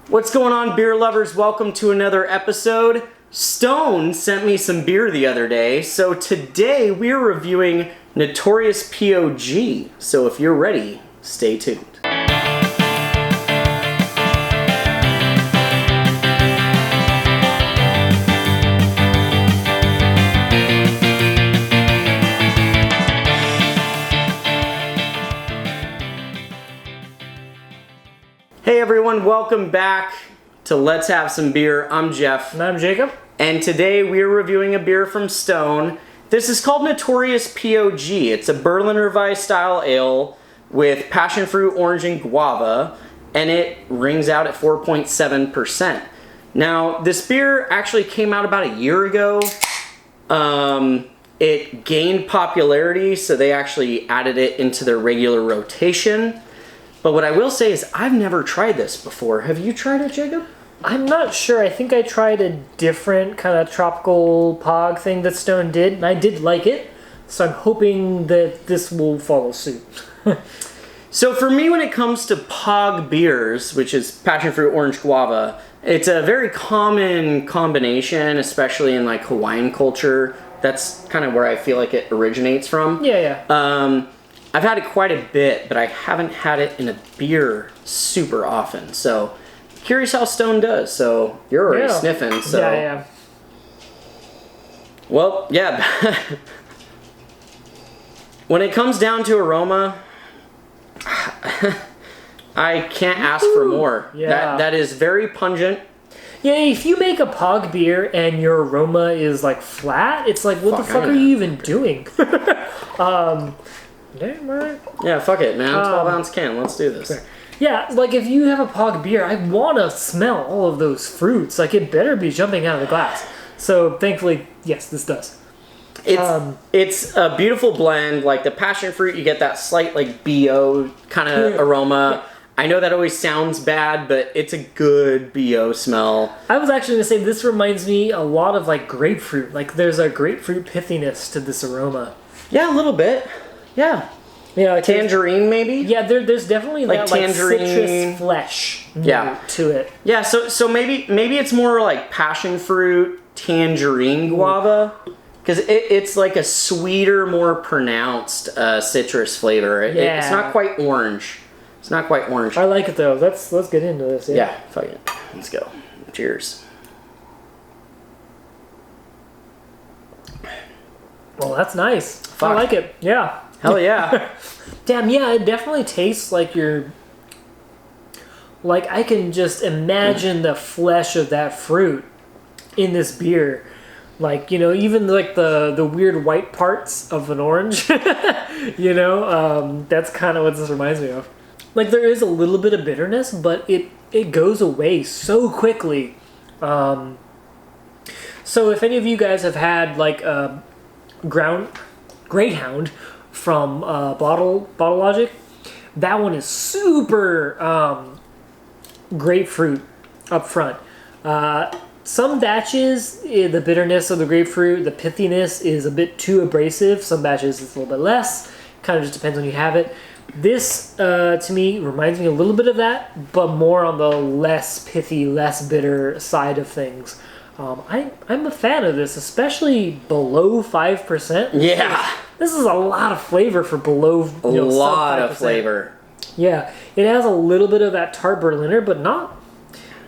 What's going on, beer lovers? Welcome to another episode. Stone sent me some beer the other day, so today we're reviewing Notorious P.O.G. So if you're ready, stay tuned. Hey everyone, welcome back to Let's Have Some Beer. I'm Jeff. And I'm Jacob. And today we're reviewing a beer from Stone. This is called Notorious P.O.G. It's a Berliner Weisse style ale with passion fruit, orange, and guava, and it rings out at 4.7%. Now, this beer actually came out about a year ago. It gained popularity, so they actually added it into their regular rotation. But what I will say is I've never tried this before. Have you tried it, Jacob? I'm not sure. I think I tried a different kind of tropical P.O.G thing that Stone did, and I did like it. So I'm hoping that this will follow suit. So for me, when it comes to P.O.G beers, which is passion fruit, orange, guava, it's a very common combination, especially in like Hawaiian culture. That's kind of where I feel like it originates from. Yeah. I've had it quite a bit, but I haven't had it in a beer super often. So, curious how Stone does. So, you're already sniffing. So. Yeah. Well, yeah. When it comes down to aroma, I can't ask for more. Yeah. That is very pungent. Yeah, if you make a P.O.G beer and your aroma is like flat, it's like, what the fuck are you even doing? Damn right. Yeah, fuck it, man. 12-ounce can. Let's do this. Yeah, like if you have a P.O.G beer, I want to smell all of those fruits. Like it better be jumping out of the glass. So thankfully, yes, this does. It's a beautiful blend. Like the passion fruit, you get that slight like BO kind of aroma. Yeah. I know that always sounds bad, but it's a good BO smell. I was actually going to say this reminds me a lot of like grapefruit. Like there's a grapefruit pithiness to this aroma. Yeah, a little bit. Yeah. Yeah, tangerine maybe? Yeah, there's definitely like that tangerine, like citrus flesh to it. Yeah, so maybe it's more like passion fruit, tangerine guava. Because it's like a sweeter, more pronounced citrus flavor. It's not quite orange. It's not quite orange. I like it though. Let's get into this. Yeah, fuck it. Let's go. Cheers. Well, that's nice. Fuck. I like it. Yeah. Hell yeah. Damn, yeah, it definitely tastes like you're... Like, I can just imagine the flesh of that fruit in this beer. Like, you know, even like the weird white parts of an orange. You know, that's kind of what this reminds me of. Like, there is a little bit of bitterness, but it goes away so quickly. So if any of you guys have had, like, Greyhound from Bottle Logic, that one is super grapefruit up front. Some batches, the bitterness of the grapefruit, the pithiness is a bit too abrasive. Some batches it's a little bit less. Kind of just depends on you have it. This, to me, reminds me a little bit of that, but more on the less pithy, less bitter side of things. I'm a fan of this, especially below 5%. Yeah. This is a lot of flavor for below, a lot of flavor. Yeah, it has a little bit of that tart Berliner, but not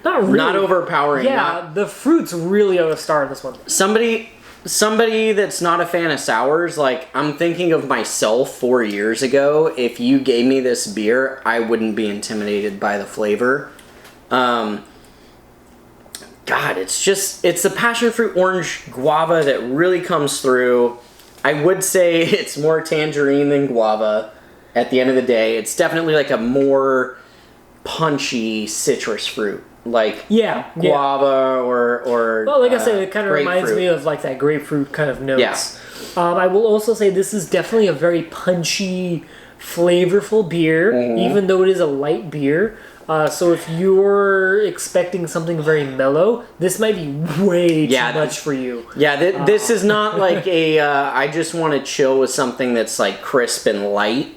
really. Not overpowering. Yeah, the fruits really are the star in this one. Somebody that's not a fan of sours, like I'm thinking of myself 4 years ago. If you gave me this beer, I wouldn't be intimidated by the flavor. God, it's the passion fruit orange guava that really comes through. I would say it's more tangerine than guava at the end of the day. It's definitely like a more punchy citrus fruit. Like guava or well, like I said, it kind of reminds me of like that grapefruit kind of notes. Yeah. I will also say this is definitely a very punchy, flavorful beer, even though it is a light beer. So if you're expecting something very mellow, this might be way too much for you. Yeah, this is not like a I just want to chill with something that's like crisp and light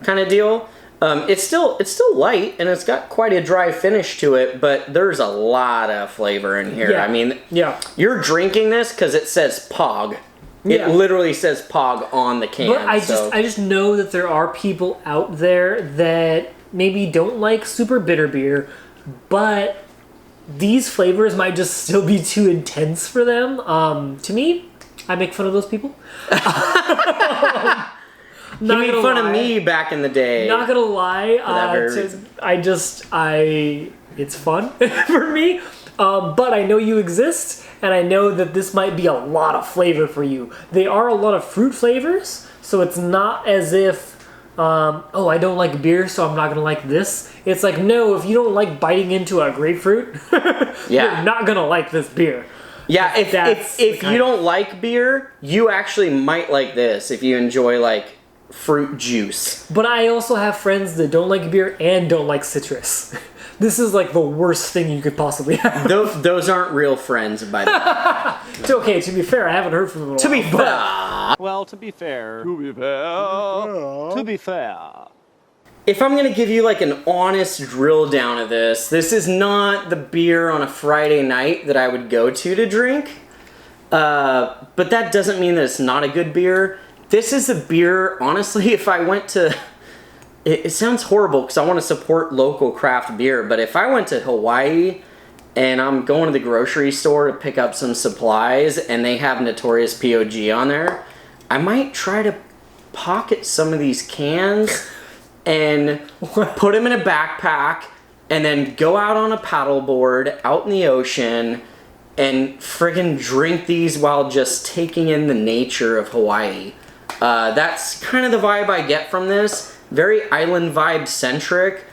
kind of deal. It's still light, and it's got quite a dry finish to it, but there's a lot of flavor in here. Yeah. I mean, Yeah. you're drinking this because it says P.O.G. Yeah. It literally says P.O.G. on the can. But I just know that there are people out there that maybe don't like super bitter beer, but these flavors might just still be too intense for them. To me, I make fun of those people. You made fun of me back in the day. Not gonna lie, it's fun for me. But I know you exist, and I know that this might be a lot of flavor for you. They are a lot of fruit flavors, so it's not as if, I don't like beer, so I'm not gonna like this. It's like, no, if you don't like biting into a grapefruit, you're not gonna like this beer. Yeah, if you don't like beer, you actually might like this if you enjoy like fruit juice. But I also have friends that don't like beer and don't like citrus. This is like the worst thing you could possibly have. Those aren't real friends, by the way. It's okay, to be fair, I haven't heard from them in a while. To be fair. Well, to be fair. If I'm going to give you like an honest drill down of this is not the beer on a Friday night that I would go to drink. But that doesn't mean that it's not a good beer. This is a beer, honestly, if I went to... It sounds horrible because I want to support local craft beer, but if I went to Hawaii and I'm going to the grocery store to pick up some supplies and they have Notorious P.O.G on there, I might try to pocket some of these cans and put them in a backpack and then go out on a paddleboard out in the ocean and friggin' drink these while just taking in the nature of Hawaii. That's kind of the vibe I get from this. Very island vibe centric.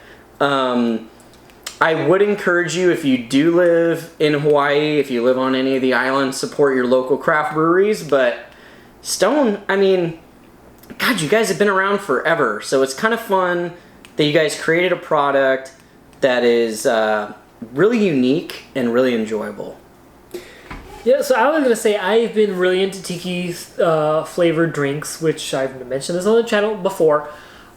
I would encourage you, if you do live in Hawaii, if you live on any of the islands, support your local craft breweries. But Stone, I mean, God, you guys have been around forever. So it's kind of fun that you guys created a product that is really unique and really enjoyable. Yeah, so I was going to say I've been really into tiki flavored drinks, which I've mentioned this on the channel before.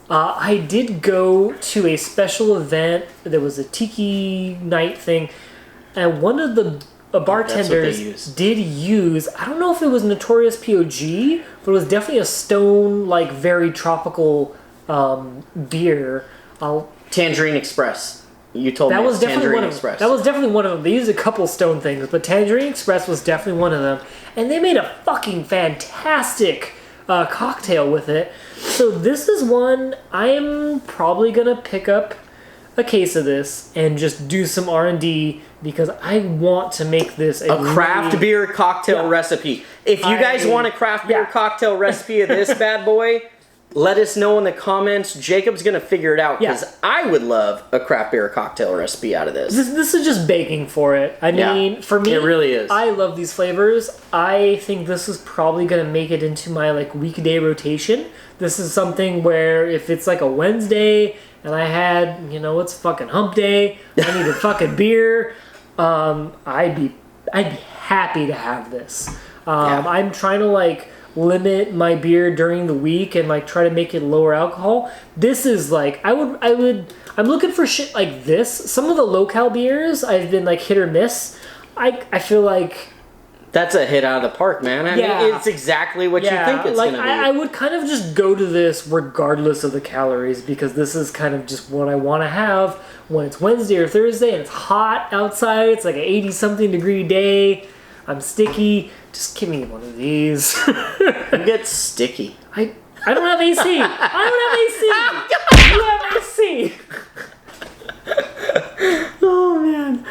I did go to a special event. There was a tiki night thing, and one of the bartenders did use, I don't know if it was Notorious P.O.G, but it was definitely a Stone, like, very tropical beer. Tangerine Express. You told me was Tangerine Express. That was definitely one of them. They used a couple Stone things, but Tangerine Express was definitely one of them. And they made a fucking fantastic cocktail with it. So this is one I'm probably going to pick up a case of this and just do some R&D because I want to make this a craft beer cocktail recipe. If you guys want a craft beer cocktail recipe of this bad boy, let us know in the comments. Jacob's going to figure it out because I would love a craft beer cocktail recipe out of this. This is just begging for it. I mean, for me, it really is. I love these flavors. I think this is probably going to make it into my like weekday rotation. This is something where if it's like a Wednesday and I had, it's fucking hump day, I need a fucking beer, I'd be happy to have this. I'm trying to like limit my beer during the week and like try to make it lower alcohol. This is like I'm looking for shit like this. Some of the low-cal beers I've been like hit or miss. I feel like that's a hit out of the park, man. I mean, it's exactly what you think it's like, gonna be. I would kind of just go to this regardless of the calories because this is kind of just what I want to have when it's Wednesday or Thursday and it's hot outside. It's like an 80-something degree day. I'm sticky. Just give me one of these. You get sticky. I don't have AC. I don't have AC. You have AC. Oh, man.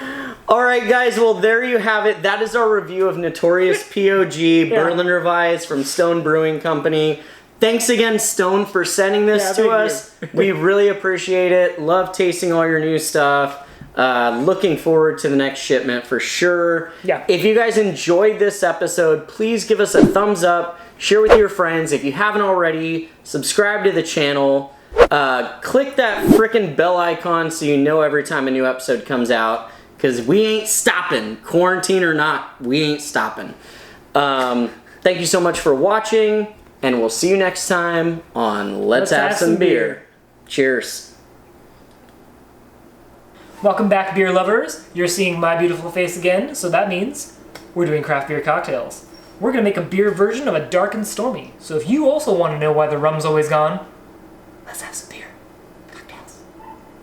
All right, guys. Well, there you have it. That is our review of Notorious P.O.G. Berliner Weisse from Stone Brewing Company. Thanks again, Stone, for sending this to us. We really appreciate it. Love tasting all your new stuff. Looking forward to the next shipment for sure. Yeah. If you guys enjoyed this episode, please give us a thumbs up, share with your friends. If you haven't already, subscribe to the channel. Click that frickin' bell icon so you know every time a new episode comes out. Because we ain't stopping. Quarantine or not, we ain't stopping. Thank you so much for watching, and we'll see you next time on Let's Have Some Beer. Cheers. Welcome back, beer lovers. You're seeing my beautiful face again, so that means we're doing craft beer cocktails. We're going to make a beer version of a dark and stormy. So if you also want to know why the rum's always gone, let's have some beer.